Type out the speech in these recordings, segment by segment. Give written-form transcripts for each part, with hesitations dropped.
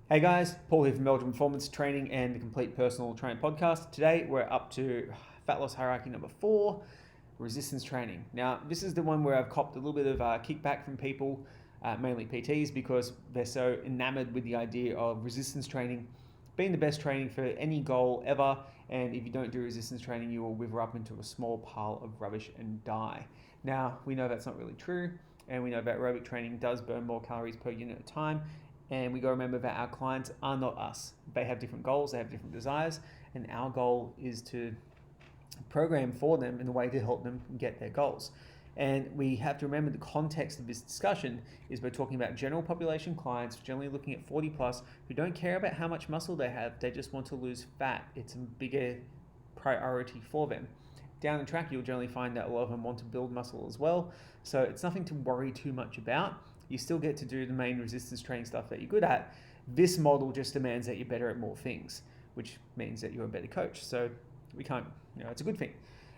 Hey guys, Paul here from Meldrum Performance Training and the Complete Personal Training Podcast. Today we're up to fat loss hierarchy number 4, resistance training. Now this is the one where I've copped a little bit of kickback from people, mainly PTs, because they're so enamored with the idea of resistance training being the best training for any goal ever, and if you don't do resistance training you will wither up into a small pile of rubbish and die. Now we know that's not really true, and we know that aerobic training does burn more calories per unit of time. And we got to remember that our clients are not us. They have different goals, they have different desires, and our goal is to program for them in a way to help them get their goals. And we have to remember the context of this discussion is we're talking about general population clients, generally looking at 40 plus, who don't care about how much muscle they have, they just want to lose fat. It's a bigger priority for them. Down the track, you'll generally find that a lot of them want to build muscle as well. So it's nothing to worry too much about. You still get to do the main resistance training stuff that you're good at. This model just demands that you're better at more things, which means that you're a better coach. So we can't, it's a good thing.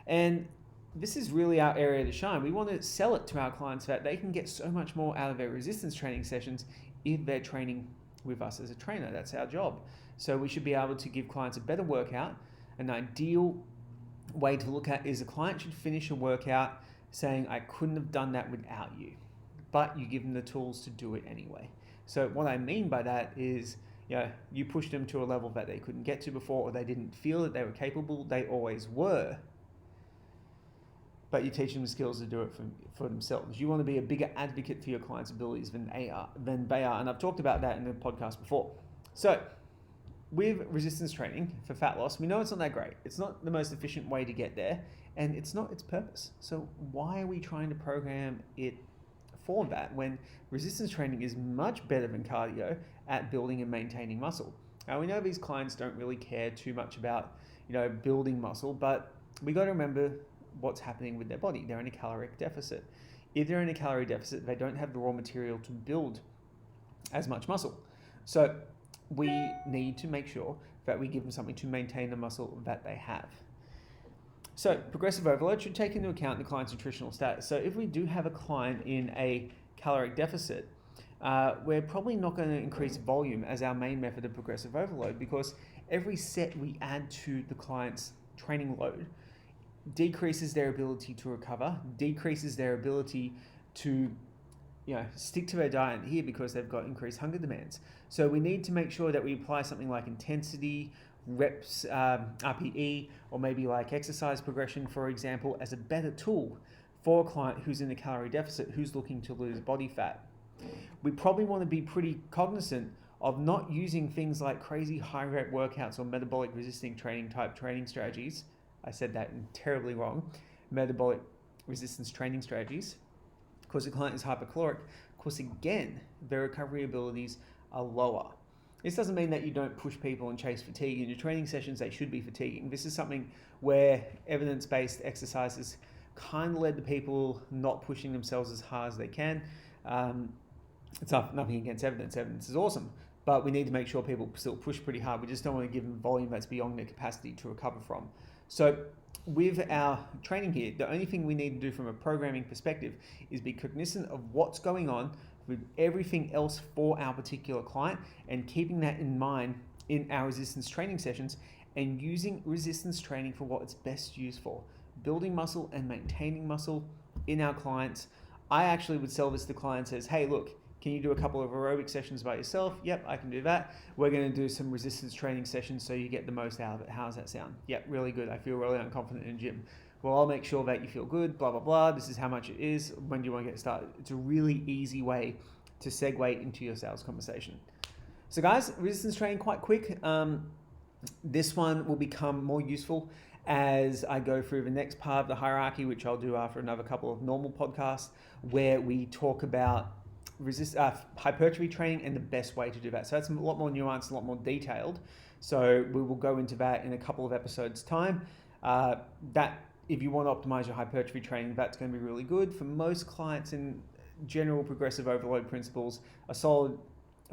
And this is really our area to shine. We want to sell it to our clients that they can get so much more out of their resistance training sessions if they're training with us as a trainer. That's our job. So we should be able to give clients a better workout. An ideal way to look at is a client should finish a workout saying, I couldn't have done that without you. But you give them the tools to do it anyway. So what I mean by that is, you pushed them to a level that they couldn't get to before, or they didn't feel that they were capable. They always were. But you teach them the skills to do it for themselves. You want to be a bigger advocate for your clients' abilities than they are. And I've talked about that in the podcast before. So with resistance training for fat loss, we know it's not that great. It's not the most efficient way to get there, and it's not its purpose. So why are we trying to program it for that when resistance training is much better than cardio at building and maintaining muscle? Now we know these clients don't really care too much about building muscle, but we got to remember what's happening with their body. They're in a caloric deficit. If they're in a calorie deficit, they don't have the raw material to build as much muscle. So we need to make sure that we give them something to maintain the muscle that they have. So progressive overload should take into account the client's nutritional status. So if we do have a client in a caloric deficit, we're probably not going to increase volume as our main method of progressive overload, because every set we add to the client's training load decreases their ability to recover, decreases their ability to stick to their diet here because they've got increased hunger demands. So we need to make sure that we apply something like intensity, reps, RPE, or maybe like exercise progression, for example, as a better tool for a client who's in a calorie deficit, who's looking to lose body fat. We probably want to be pretty cognizant of not using things like crazy high rep workouts or metabolic resisting training type training strategies. I said that terribly wrong. Metabolic resistance training strategies, because the client is hypercaloric, because again, their recovery abilities are lower. This doesn't mean that you don't push people and chase fatigue. In your training sessions, they should be fatiguing. This is something where evidence-based exercises kind of led to people not pushing themselves as hard as they can. It's nothing against evidence. Evidence is awesome, but we need to make sure people still push pretty hard. We just don't want to give them volume that's beyond their capacity to recover from. So with our training here, the only thing we need to do from a programming perspective is be cognizant of what's going on with everything else for our particular client, and keeping that in mind in our resistance training sessions, and using resistance training for what it's best used for, building muscle and maintaining muscle in our clients. I actually would sell this to clients as, hey, look, can you do a couple of aerobic sessions by yourself? Yep, I can do that. We're going to do some resistance training sessions so you get the most out of it. How does that sound? Yep, really good. I feel really unconfident in the gym. Well, I'll make sure that you feel good, blah, blah, blah. This is how much it is. When do you want to get started? It's a really easy way to segue into your sales conversation. So guys, resistance training, quite quick. This one will become more useful as I go through the next part of the hierarchy, which I'll do after another couple of normal podcasts, where we talk about hypertrophy training and the best way to do that. So that's a lot more nuanced, a lot more detailed. So we will go into that in a couple of episodes' time. That if you want to optimize your hypertrophy training, that's going to be really good. For most clients in general progressive overload principles, a solid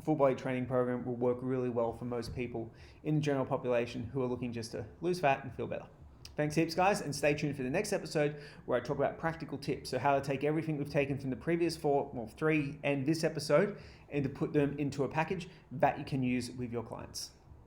full body training program will work really well for most people in the general population who are looking just to lose fat and feel better. Thanks heaps, guys, and stay tuned for the next episode where I talk about practical tips. So how to take everything we've taken from the previous 3 and this episode and to put them into a package that you can use with your clients.